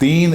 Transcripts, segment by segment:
3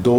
2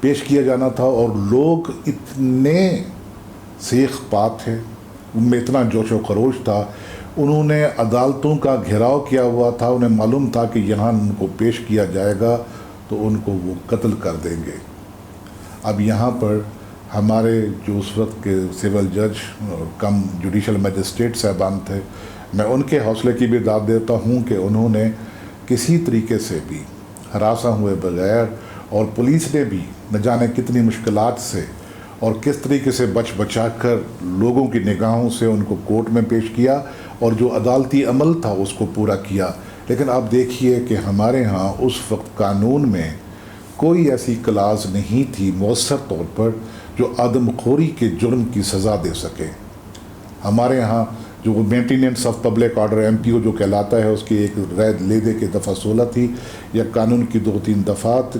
پیش کیا جانا تھا، اور لوگ اتنے سیخ پا تھے، ان میں اتنا جوش و خروش تھا، انہوں نے عدالتوں کا گھیراؤ کیا ہوا تھا، انہیں معلوم تھا کہ یہاں ان کو پیش کیا جائے گا تو ان کو وہ قتل کر دیں گے۔ اب یہاں پر ہمارے جو اس وقت کے سول جج اور کم جوڈیشل میجسٹریٹ صاحبان تھے، میں ان کے حوصلے کی بھی داد دیتا ہوں کہ انہوں نے کسی طریقے سے بھی ہراساں ہوئے بغیر، اور پولیس نے بھی نہ جانے کتنی مشکلات سے اور کس طریقے سے بچا کر لوگوں کی نگاہوں سے ان کو کورٹ میں پیش کیا، اور جو عدالتی عمل تھا اس کو پورا کیا۔ لیکن آپ دیکھیے کہ ہمارے ہاں اس وقت قانون میں کوئی ایسی کلاز نہیں تھی مؤثر طور پر جو آدم خوری کے جرم کی سزا دے سکے۔ ہمارے ہاں جو maintenance of public order MPO جو کہلاتا ہے، اس کی ایک رائے لے دے کے دفعہ 16 تھی، یا قانون کی 2-3 دفعات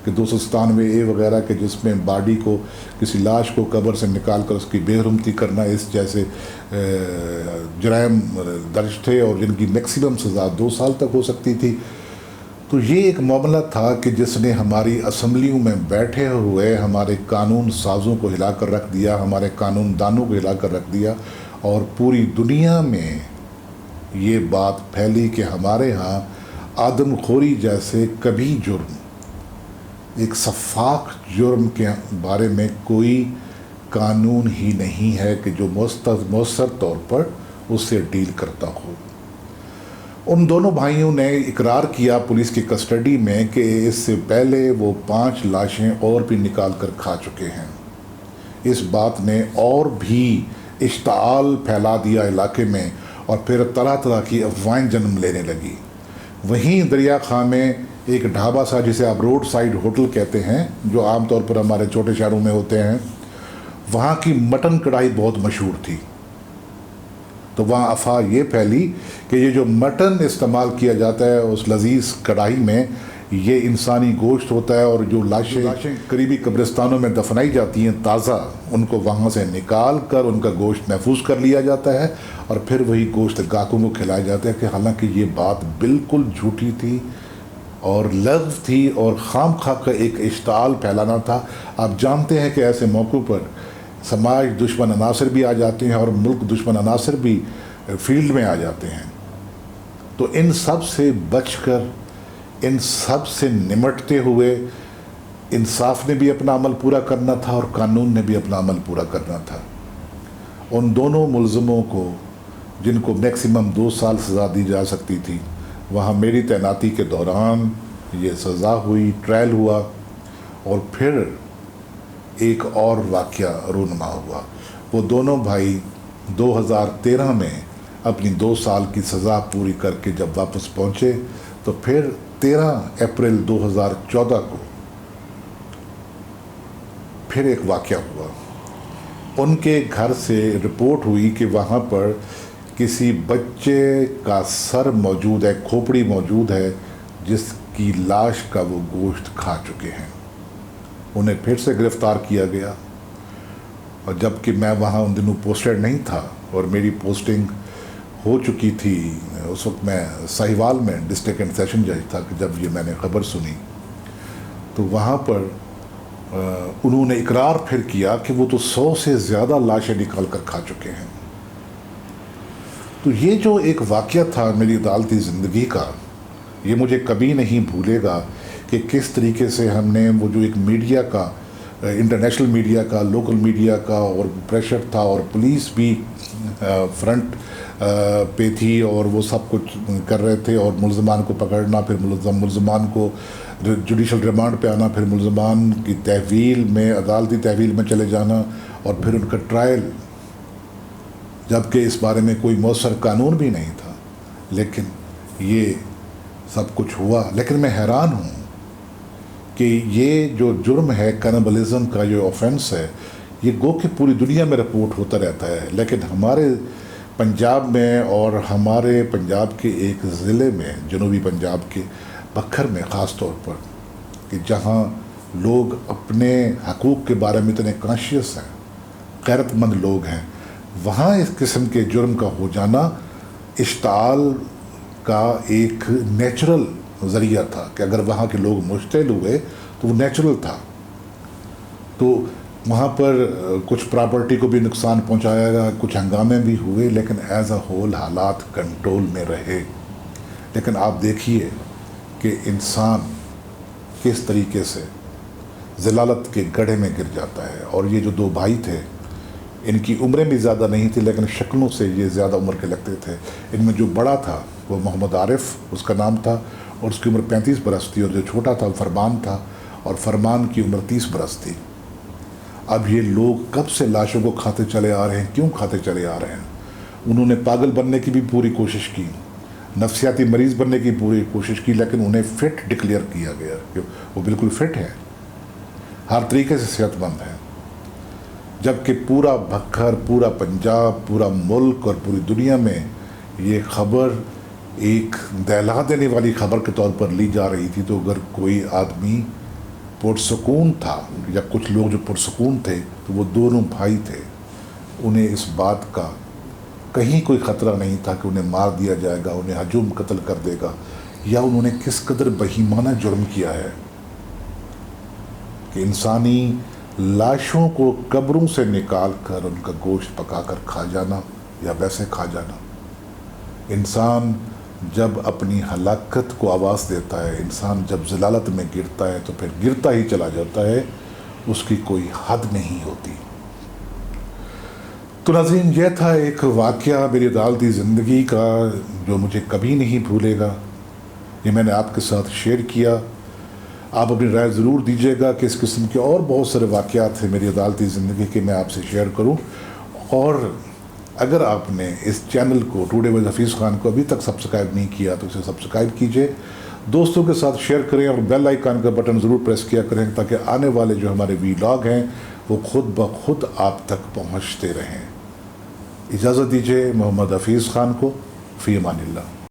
کہ 297A وغیرہ کے، جس میں باڈی کو، کسی لاش کو قبر سے نکال کر اس کی بے حرمتی کرنا، اس جیسے جرائم درج تھے، اور جن کی میکسیمم سزا 2 سال تک ہو سکتی تھی۔ تو یہ ایک معاملہ تھا کہ جس نے ہماری اسمبلیوں میں بیٹھے ہوئے ہمارے قانون سازوں کو ہلا کر رکھ دیا، ہمارے قانون دانوں کو ہلا کر رکھ دیا، اور پوری دنیا میں یہ بات پھیلی کہ ہمارے ہاں آدم خوری جیسے کبھی جرم، ایک شفاف جرم کے بارے میں کوئی قانون ہی نہیں ہے کہ جو مؤثر طور پر اس سے ڈیل کرتا ہو۔ ان دونوں بھائیوں نے اقرار کیا پولیس کی کسٹڈی میں کہ اس سے پہلے وہ 5 لاشیں اور بھی نکال کر کھا چکے ہیں۔ اس بات نے اور بھی اشتعال پھیلا دیا علاقے میں، اور پھر طرح طرح کی افواہیں جنم لینے لگی۔ وہیں دریا خواہ میں ایک ڈھابا سا، جسے آپ روڈ سائڈ ہوٹل کہتے ہیں، جو عام طور پر ہمارے چھوٹے شہروں میں ہوتے ہیں، وہاں کی مٹن کڑھائی بہت مشہور تھی۔ تو وہاں افواہ یہ پھیلی کہ یہ جو مٹن استعمال کیا جاتا ہے اس لذیذ کڑھائی میں، یہ انسانی گوشت ہوتا ہے، اور جو لاشیں قریبی قبرستانوں میں دفنائی جاتی ہیں تازہ، ان کو وہاں سے نکال کر ان کا گوشت محفوظ کر لیا جاتا ہے، اور پھر وہی گوشت گاہکوں کو کھلایا جاتا ہے، کہ حالانکہ یہ بات بالکل جھوٹی تھی اور لغو تھی، اور خام خواہ کا ایک اشتعال پھیلانا تھا۔ آپ جانتے ہیں کہ ایسے موقعوں پر سماج دشمن عناصر بھی آ جاتے ہیں، اور ملک دشمن عناصر بھی فیلڈ میں آ جاتے ہیں۔ تو ان سب سے بچ کر، ان سب سے نمٹتے ہوئے، انصاف نے بھی اپنا عمل پورا کرنا تھا، اور قانون نے بھی اپنا عمل پورا کرنا تھا۔ ان دونوں ملزموں کو، جن کو میکسیمم 2 سال سزا دی جا سکتی تھی، وہاں میری تعیناتی کے دوران یہ سزا ہوئی، ٹرائل ہوا، اور پھر ایک اور واقعہ رونما ہوا۔ وہ دونوں بھائی 2013 میں اپنی 2 سال کی سزا پوری کر کے جب واپس پہنچے، تو پھر 13 اپریل 2014 کو پھر ایک واقعہ ہوا۔ ان کے گھر سے رپورٹ ہوئی کہ وہاں پر کسی بچے کا سر موجود ہے، کھوپڑی موجود ہے، جس کی لاش کا وہ گوشت کھا چکے ہیں۔ انہیں پھر سے گرفتار کیا گیا، اور جبکہ میں وہاں ان دنوں پوسٹڈ نہیں تھا، اور میری پوسٹنگ ہو چکی تھی، اس وقت میں ساہیوال میں ڈسٹرکٹ اینڈ سیشن جج تھا، کہ جب یہ میں نے خبر سنی تو وہاں پر انہوں نے اقرار پھر کیا کہ وہ تو 100 سے زیادہ لاشیں نکال کر کھا چکے ہیں۔ تو یہ جو ایک واقعہ تھا میری عدالتی زندگی کا، یہ مجھے کبھی نہیں بھولے گا کہ کس طریقے سے ہم نے وہ جو ایک میڈیا کا، انٹرنیشنل میڈیا کا، لوکل میڈیا کا اور پریشر تھا، اور پولیس بھی فرنٹ پہ تھی، اور وہ سب کچھ کر رہے تھے، اور ملزمان کو پکڑنا، پھر ملزمان کو جوڈیشل ریمانڈ پہ آنا، پھر ملزمان کی تحویل میں، عدالتی تحویل میں چلے جانا، اور پھر ان کا ٹرائل، جبکہ اس بارے میں کوئی مؤثر قانون بھی نہیں تھا، لیکن یہ سب کچھ ہوا۔ لیکن میں حیران ہوں کہ یہ جو جرم ہے، کینیبلزم کا جو آفینس ہے، یہ گو کہ پوری دنیا میں رپورٹ ہوتا رہتا ہے، لیکن ہمارے پنجاب میں، اور ہمارے پنجاب کے ایک ضلع میں، جنوبی پنجاب کے بکھر میں خاص طور پر، کہ جہاں لوگ اپنے حقوق کے بارے میں اتنے کانشیس ہیں، غیرت مند لوگ ہیں، وہاں اس قسم کے جرم کا ہو جانا اشتعال کا ایک نیچرل ذریعہ تھا، کہ اگر وہاں کے لوگ مشتعل ہوئے تو وہ نیچرل تھا۔ تو وہاں پر کچھ پراپرٹی کو بھی نقصان پہنچایا گیا، کچھ ہنگامے بھی ہوئے، لیکن ایز اے ہول حالات کنٹرول میں رہے۔ لیکن آپ دیکھیے کہ انسان کس طریقے سے ضلالت کے گڑھے میں گر جاتا ہے۔ اور یہ جو دو بھائی تھے، ان کی عمریں بھی زیادہ نہیں تھی، لیکن شکلوں سے یہ زیادہ عمر کے لگتے تھے۔ ان میں جو بڑا تھا وہ محمد عارف اس کا نام تھا، اور اس کی عمر 35 برس تھی، اور جو چھوٹا تھا وہ فرمان تھا، اور فرمان کی عمر 30 برس تھی۔ اب یہ لوگ کب سے لاشوں کو کھاتے چلے آ رہے ہیں، کیوں کھاتے چلے آ رہے ہیں؟ انہوں نے پاگل بننے کی بھی پوری کوشش کی، نفسیاتی مریض بننے کی پوری کوشش کی، لیکن انہیں فٹ ڈکلیئر کیا گیا کہ وہ بالکل فٹ ہے، ہر طریقے سے صحت مند ہے۔ جبکہ پورا بھکھر، پورا پنجاب، پورا ملک اور پوری دنیا میں یہ خبر ایک دہلا دینے والی خبر کے طور پر لی جا رہی تھی۔ تو اگر کوئی آدمی پرسکون تھا، یا کچھ لوگ جو پرسکون تھے، تو وہ دونوں بھائی تھے۔ انہیں اس بات کا کہیں کوئی خطرہ نہیں تھا کہ انہیں مار دیا جائے گا، انہیں ہجوم قتل کر دے گا، یا انہوں نے کس قدر بہیمانہ جرم کیا ہے کہ انسانی لاشوں کو قبروں سے نکال کر ان کا گوشت پکا کر کھا جانا، یا ویسے کھا جانا۔ انسان جب اپنی ہلاکت کو آواز دیتا ہے، انسان جب ضلالت میں گرتا ہے، تو پھر گرتا ہی چلا جاتا ہے، اس کی کوئی حد نہیں ہوتی۔ تو ناظرین، یہ تھا ایک واقعہ میری عدالتی زندگی کا جو مجھے کبھی نہیں بھولے گا۔ یہ میں نے آپ کے ساتھ شیئر کیا۔ آپ اپنی رائے ضرور دیجیے گا کہ اس قسم کے اور بہت سارے واقعات ہیں میری عدالتی زندگی کے، میں آپ سے شیئر کروں۔ اور اگر آپ نے اس چینل کو ٹوڈے ود حفیظ خان کو ابھی تک سبسکرائب نہیں کیا تو اسے سبسکرائب کیجئے، دوستوں کے ساتھ شیئر کریں، اور بیل آئیکن کا بٹن ضرور پریس کیا کریں، تاکہ آنے والے جو ہمارے ویلاگ ہیں وہ خود بخود آپ تک پہنچتے رہیں۔ اجازت دیجیے محمد حفیظ خان کو، فی امان اللہ۔